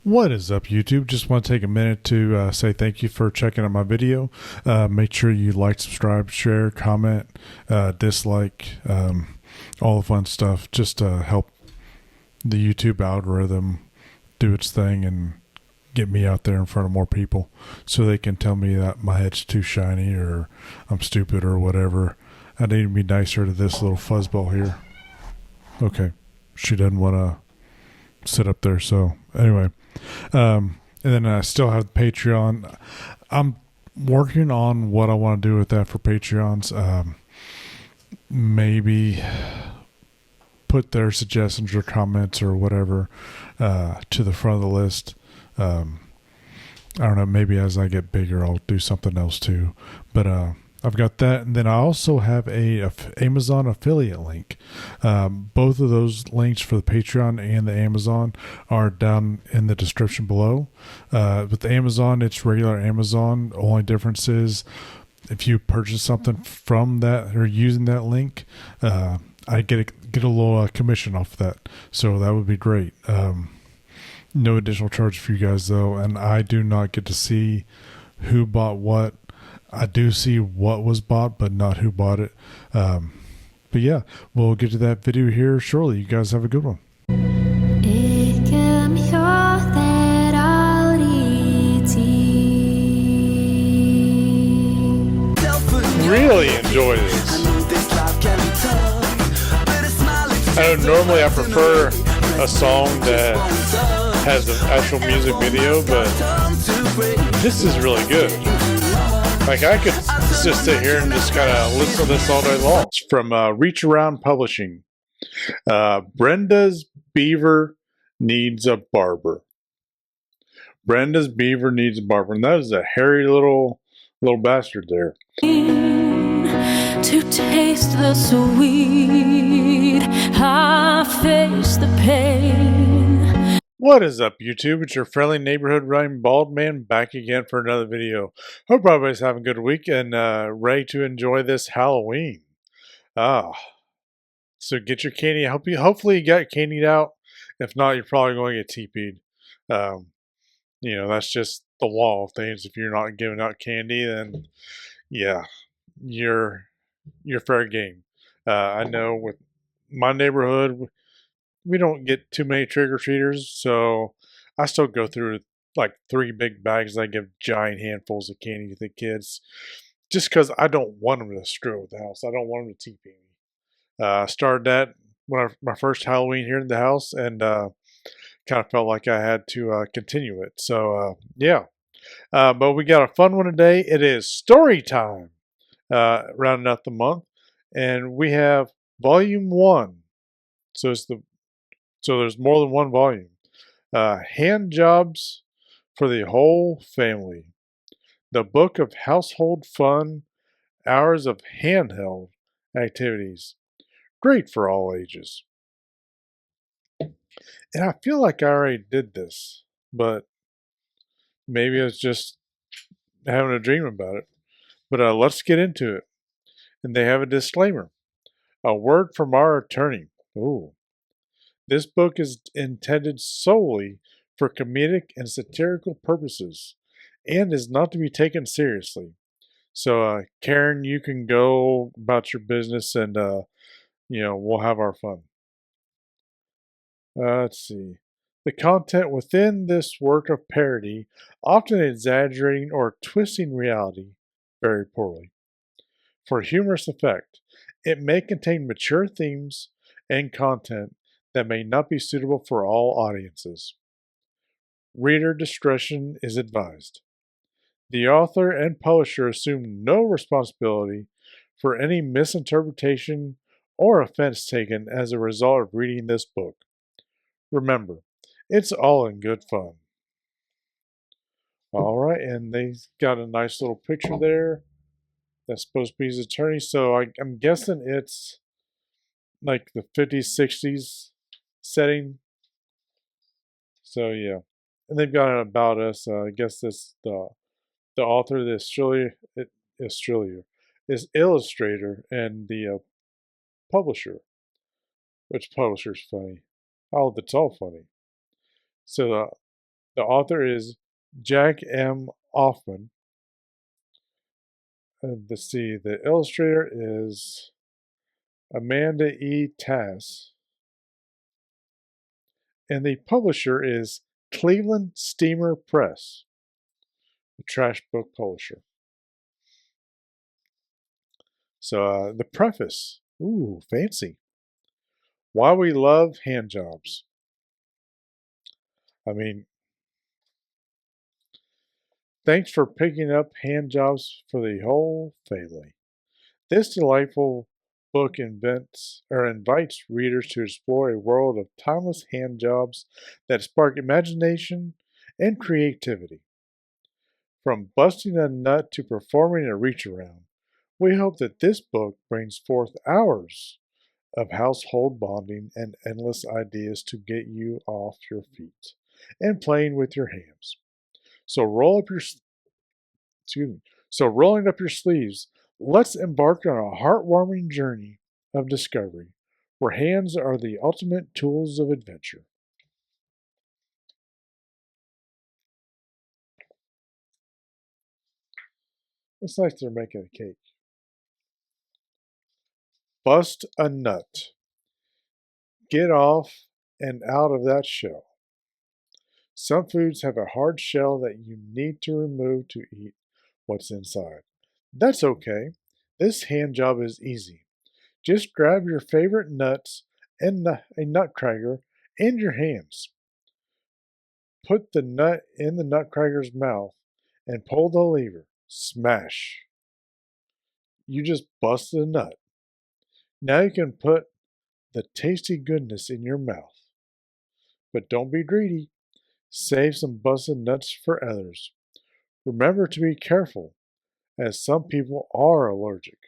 What is up, YouTube? Just want to take a minute to say thank you for checking out my video. Make sure you like, subscribe, share, comment, dislike, all the fun stuff, just to help the YouTube algorithm do its thing and get me out there in front of more people so they can tell me that my head's too shiny or I'm stupid or whatever. I need to be nicer to this little fuzzball here. Okay, she doesn't want to sit up there, so anyway. And then I still have Patreon. I'm working on what I want to do with that for Patreons. Maybe put their suggestions or comments or whatever to the front of the list. I don't know. Maybe as I get bigger, I'll do something else too. But I've got that, and then I also have a Amazon affiliate link. Both of those links for the Patreon and the Amazon are down in the description below. With the Amazon, it's regular Amazon. The only difference is if you purchase something from that or using that link, I get a little commission off of that. So that would be great. No additional charge for you guys though, and I do not get to see who bought what. I do see what was bought, but not who bought it. But yeah, we'll get to that video here shortly. You guys have a good one. Really enjoy this. I know normally I prefer a song that has the actual music video, but this is really good. Like, I could just sit here and just kind of listen to this all day long. It's from Reach Around Publishing. Brenda's Beaver Needs a Barber. Brenda's Beaver Needs a Barber. And that is a hairy little bastard there. To taste the sweet, I face the pain. What is up, YouTube? It's your friendly neighborhood Runningbaldman back again for another video. Hope everybody's having a good week and ready to enjoy this Halloween. So get your candy. Hopefully you got candied out. If not, you're probably going to get TP'd. That's just the law of things. If you're not giving out candy, then yeah, you're fair game. I know with my neighborhood, we don't get too many trick-or-treaters, so I still go through like 3 big bags. I give giant handfuls of candy to the kids just because I don't want them to screw with the house. I don't want them to TP me. I started that when my first Halloween here in the house, and kind of felt like I had to continue it. So yeah, but we got a fun one today. It is story time, rounding out the month, and we have volume 1. So there's more than one volume. Hand Jobs for the Whole Family. The Book of Household Fun, Hours of Handheld Activities. Great for all ages. And I feel like I already did this, but maybe I was just having a dream about it. But let's get into it. And they have a disclaimer. A word from our attorney. Ooh. This book is intended solely for comedic and satirical purposes and is not to be taken seriously. So, Karen, you can go about your business and, we'll have our fun. Let's see. The content within this work of parody, often exaggerating or twisting reality very poorly. For humorous effect, it may contain mature themes and content that may not be suitable for all audiences. Reader discretion is advised. The author and publisher assume no responsibility for any misinterpretation or offense taken as a result of reading this book. Remember, it's all in good fun. All right, and they got a nice little picture there. That's supposed to be his attorney, so I'm guessing it's like the 50s, 60s setting. So yeah, and they've got an about us. I guess this the author, the Australia is illustrator, and the publisher. Which publisher's funny? Oh, that's all funny. So The author is Jack M. Offman. Let's see, the illustrator is Amanda E. Tass. And the publisher is Cleveland Steamer Press, a trash book publisher. So the preface, ooh, fancy. Why we love hand jobs. I mean, thanks for picking up hand jobs for the whole family. This delightful book invites readers to explore a world of timeless hand jobs that spark imagination and creativity. From busting a nut to performing a reach around, we hope that this book brings forth hours of household bonding and endless ideas to get you off your feet and playing with your hands. So excuse me. So rolling up your sleeves, let's embark on a heartwarming journey of discovery where hands are the ultimate tools of adventure. It's like they're making a cake. Bust a nut. Get off and out of that shell. Some foods have a hard shell that you need to remove to eat what's inside. That's okay. This hand job is easy. Just grab your favorite nuts and a nutcracker in your hands. Put the nut in the nutcracker's mouth and pull the lever. Smash. You just busted a nut. Now you can put the tasty goodness in your mouth. But don't be greedy. Save some busted nuts for others. Remember to be careful, as some people are allergic.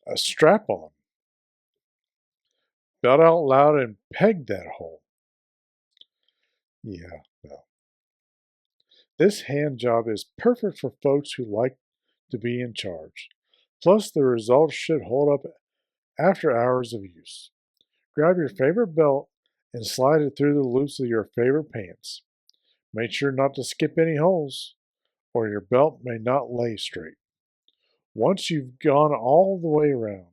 A strap on. Belt out loud and peg that hole. Yeah, no. This hand job is perfect for folks who like to be in charge. Plus, the results should hold up after hours of use. Grab your favorite belt and slide it through the loops of your favorite pants. Make sure not to skip any holes, or your belt may not lay straight. Once you've gone all the way around,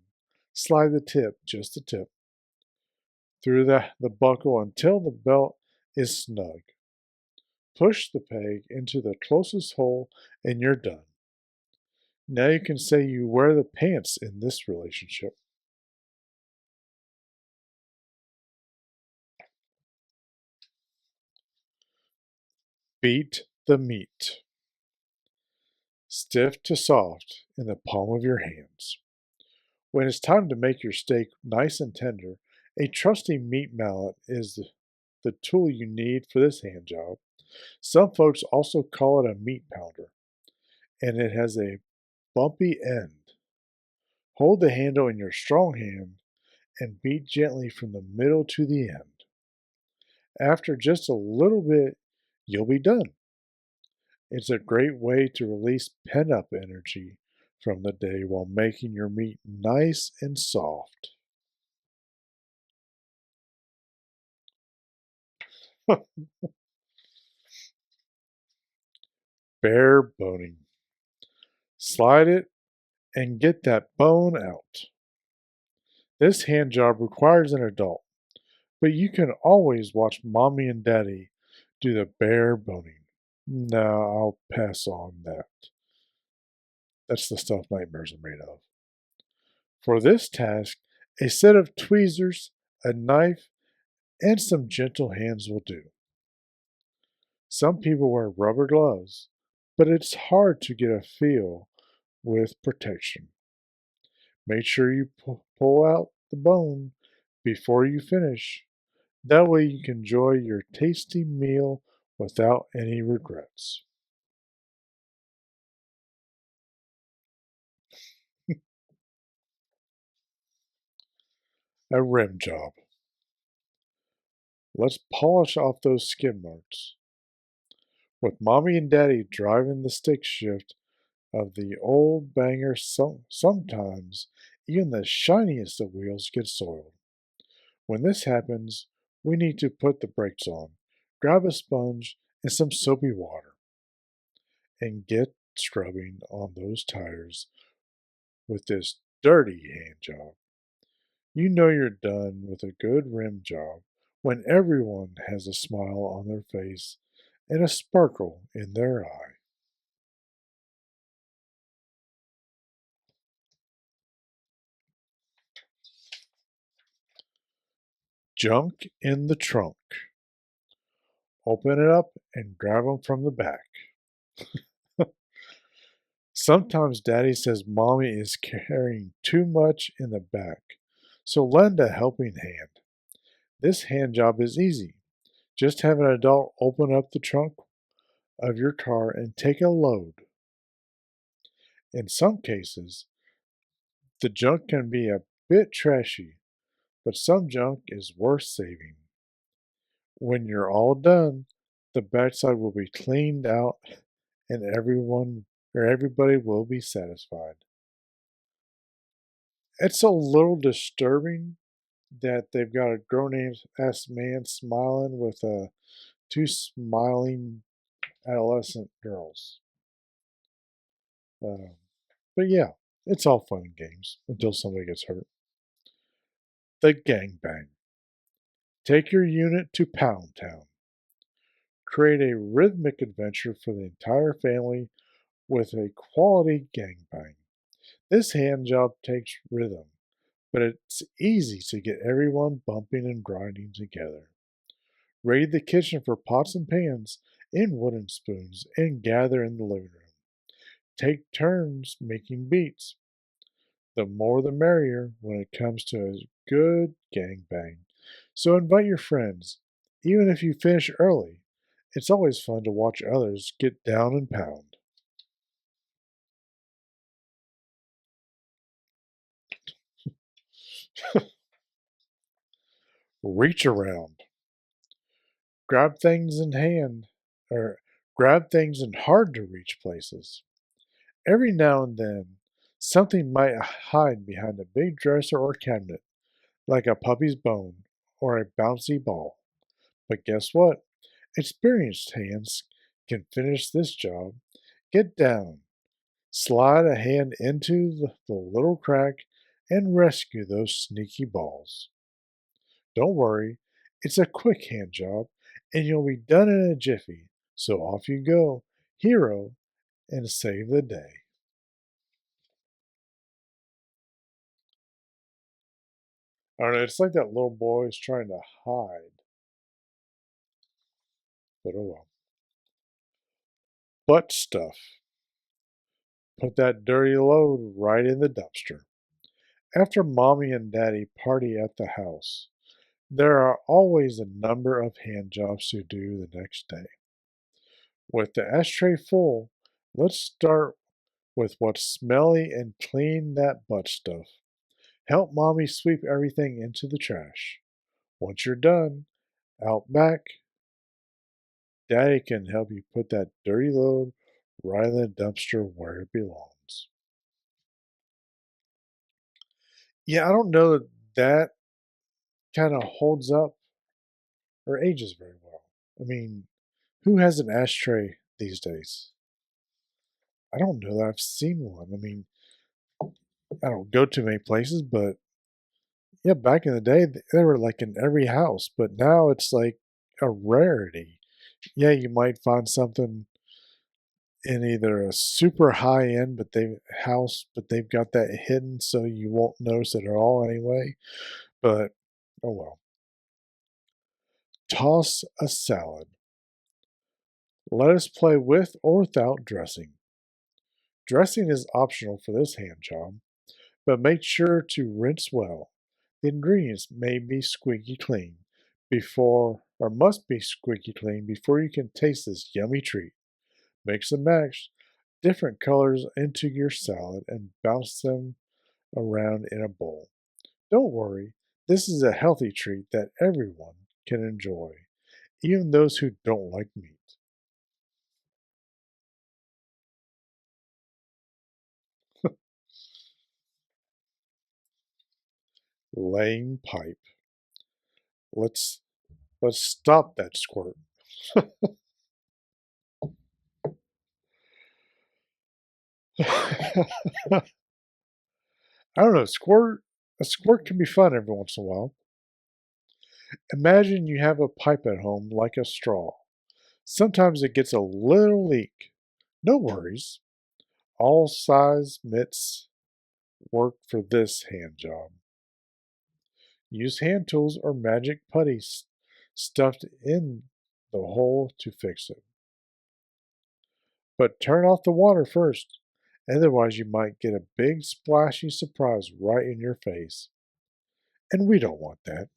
slide the tip, just the tip, through the buckle until the belt is snug. Push the peg into the closest hole and you're done. Now you can say you wear the pants in this relationship. Beat the meat. Stiff to soft in the palm of your hands. When it's time to make your steak nice and tender, a trusty meat mallet is the tool you need for this hand job. Some folks also call it a meat pounder, and it has a bumpy end. Hold the handle in your strong hand and beat gently from the middle to the end. After just a little bit, you'll be done. It's a great way to release pent up energy from the day while making your meat nice and soft. Bare boning. Slide it and get that bone out. This hand job requires an adult, but you can always watch mommy and daddy do the bare boning. No, I'll pass on that. That's the stuff nightmares are made of. For this task, a set of tweezers, a knife, and some gentle hands will do. Some people wear rubber gloves, but it's hard to get a feel with protection. Make sure you pull out the bone before you finish. That way you can enjoy your tasty meal without any regrets. A rim job. Let's polish off those skin marks. With mommy and daddy driving the stick shift of the old banger, sometimes Even the shiniest of wheels get soiled. When this happens, we need to put the brakes on, grab a sponge and some soapy water, and get scrubbing on those tires with this dirty hand job. You know you're done with a good rim job when everyone has a smile on their face and a sparkle in their eye. Junk in the trunk. Open it up and grab them from the back. Sometimes daddy says mommy is carrying too much in the back, so lend a helping hand. This hand job is easy. Just have an adult open up the trunk of your car and take a load. In some cases, the junk can be a bit trashy, but some junk is worth saving. When you're all done, the backside will be cleaned out and everybody will be satisfied. It's a little disturbing that they've got a grown ass man smiling with two smiling adolescent girls. Um, but yeah, it's all fun and games until somebody gets hurt. The gangbang. Take your unit to Pound Town. Create a rhythmic adventure for the entire family with a quality gangbang. This hand job takes rhythm, but it's easy to get everyone bumping and grinding together. Raid the kitchen for pots and pans and wooden spoons and gather in the living room. Take turns making beats. The more the merrier when it comes to a good gangbang. So invite your friends, even if you finish early. It's always fun to watch others get down and pound. Reach around. Grab things in hand, or grab things in hard to reach places. Every now and then, something might hide behind a big dresser or cabinet, like a puppy's bone or a bouncy ball. But guess what? Experienced hands can finish this job. Get down, slide a hand into the little crack, and rescue those sneaky balls. Don't worry, it's a quick hand job, and you'll be done in a jiffy. So off you go, hero, and save the day. I don't know, it's like that little boy is trying to hide, but oh well. Butt stuff. Put that dirty load right in the dumpster. After mommy and daddy party at the house, there are always a number of hand jobs to do the next day. With the ashtray full, let's start with what's smelly and clean that butt stuff. Help mommy sweep everything into the trash. Once you're done, out back, daddy can help you put that dirty load right in the dumpster where it belongs. Yeah, I don't know that that kind of holds up or ages very well. I mean, who has an ashtray these days? I don't know that I've seen one. I mean, I don't go to many places, but yeah, back in the day, they were like in every house, but now it's like a rarity. Yeah, you might find something in either a super high end but they've got that hidden so you won't notice it at all anyway. But oh well. Toss a salad. Let us play with or without dressing. Dressing is optional for this hand job, but make sure to rinse well. The ingredients may be squeaky clean must be squeaky clean before you can taste this yummy treat. Mix and match different colors into your salad and bounce them around in a bowl. Don't worry, this is a healthy treat that everyone can enjoy, even those who don't like meat. Laying pipe. Let's let's stop that squirt. I don't know, a squirt can be fun every once in a while. Imagine you have a pipe at home like a straw. Sometimes it gets a little leak. No worries. All size mitts work for this hand job. Use hand tools or magic putty stuffed in the hole to fix it. But turn off the water first, otherwise you might get a big splashy surprise right in your face. And we don't want that.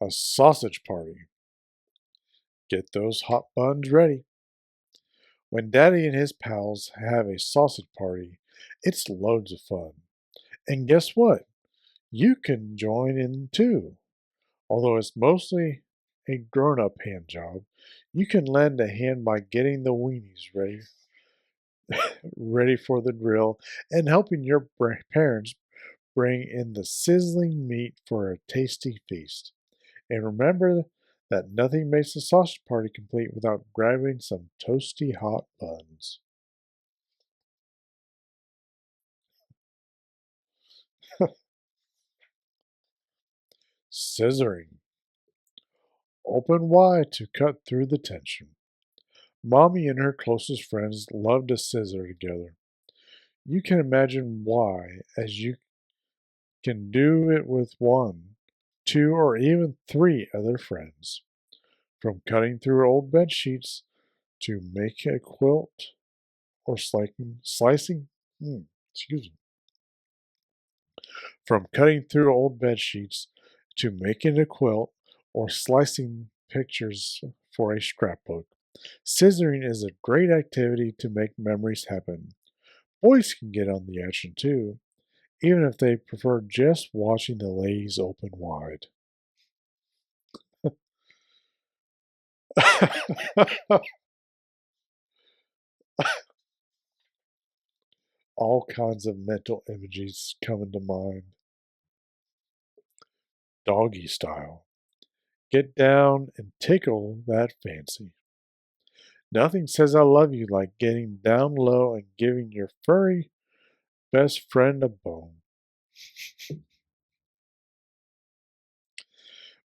A sausage party. Get those hot buns ready. When Daddy and his pals have a sausage party, it's loads of fun. And guess what? You can join in too. Although it's mostly a grown up hand job, you can lend a hand by getting the weenies ready for the grill and helping your parents bring in the sizzling meat for a tasty feast. And remember that nothing makes a sausage party complete without grabbing some toasty hot buns. Scissoring. Open wide to cut through the tension. Mommy and her closest friends love to scissor together. You can imagine why, as you can do it with one, two, or even three other friends. From cutting through old bed sheets to make a quilt or slicing, excuse me, from cutting through old bed sheets to making a quilt or slicing pictures for a scrapbook. Scissoring is a great activity to make memories happen. Boys can get on the action too, even if they prefer just watching the ladies open wide. All kinds of mental images come into mind. Doggy style. Get down and tickle that fancy. Nothing says I love you like getting down low and giving your furry best friend a bone.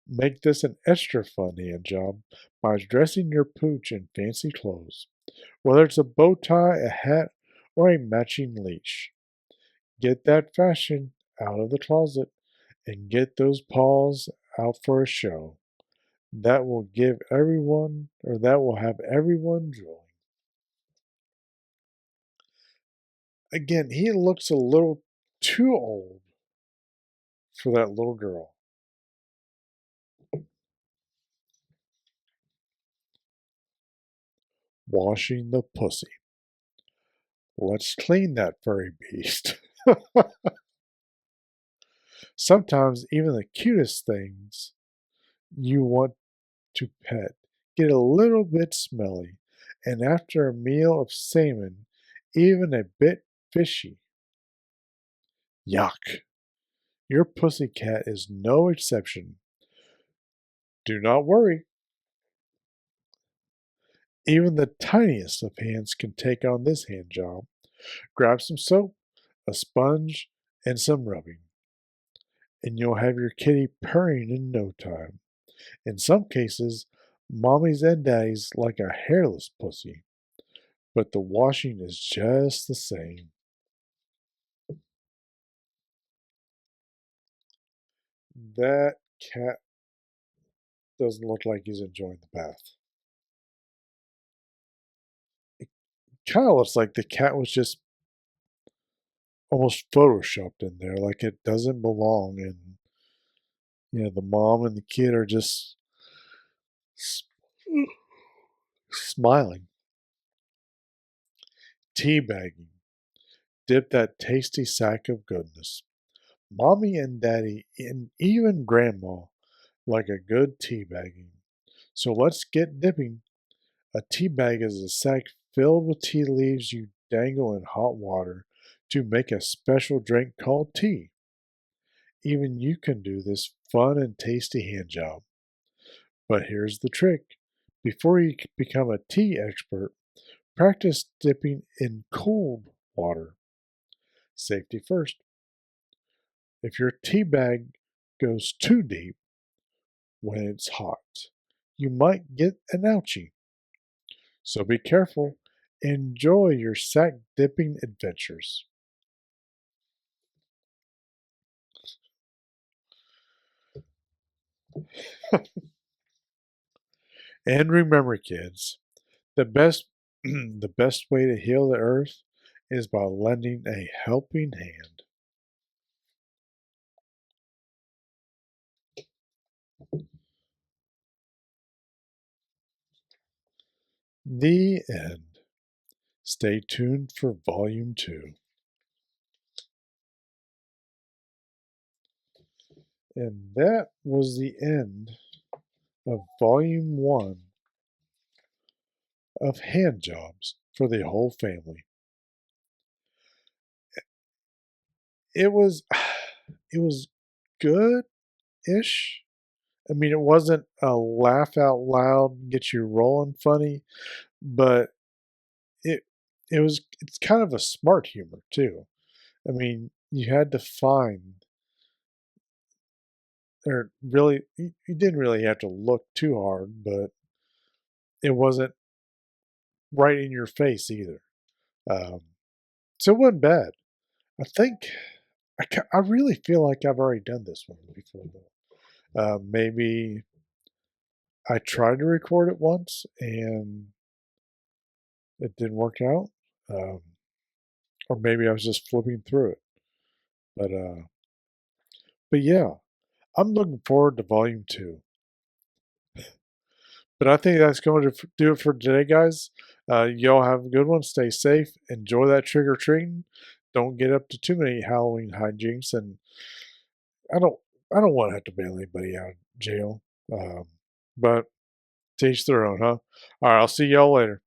Make this an extra fun hand job by dressing your pooch in fancy clothes, whether it's a bow tie, a hat, or a matching leash. Get that fashion out of the closet and get those paws out for a show. That will have everyone drooling. Again, he looks a little too old for that little girl. Washing the pussy. Let's clean that furry beast. Sometimes even the cutest things you want to pet get a little bit smelly, and after a meal of salmon, even a bit fishy. Yuck! Your pussy cat is no exception. Do not worry. Even the tiniest of hands can take on this hand job. Grab some soap, a sponge, and some rubbing, and you'll have your kitty purring in no time. In some cases, mommies and daddies like a hairless pussy, but the washing is just the same. That cat doesn't look like he's enjoying the bath. It kind of looks like the cat was just almost photoshopped in there, like it doesn't belong. And the mom and the kid are just smiling. Teabagging. Dip that tasty sack of goodness. Mommy and daddy and even grandma like a good teabagging. So let's get dipping. A tea bag is a sack filled with tea leaves you dangle in hot water to make a special drink called tea. Even you can do this fun and tasty hand job. But here's the trick. Before you become a tea expert, practice dipping in cold water. Safety first. If your tea bag goes too deep when it's hot, you might get an ouchie. So be careful. Enjoy your sack dipping adventures. And remember, kids, the best the best way to heal the earth is by lending a helping hand. The end. Stay tuned for volume 2. And that was the end of volume 1 of hand jobs for the whole family. It was it was good-ish. I mean, it wasn't a laugh out loud, get you rolling funny, but it it's kind of a smart humor too. I mean, you had to find or really you didn't really have to look too hard, but it wasn't right in your face either. Um, so it wasn't bad. I think I really feel like I've already done this one before though. Maybe I tried to record it once and it didn't work out. Um, or maybe I was just flipping through it. But yeah, I'm looking forward to volume 2. But I think that's going to do it for today, guys. Y'all have a good one. Stay safe. Enjoy that trick or treating. Don't get up to too many Halloween hijinks, and I don't I don't want to have to bail anybody out of jail. But to each their own, huh? All right, I'll see y'all later.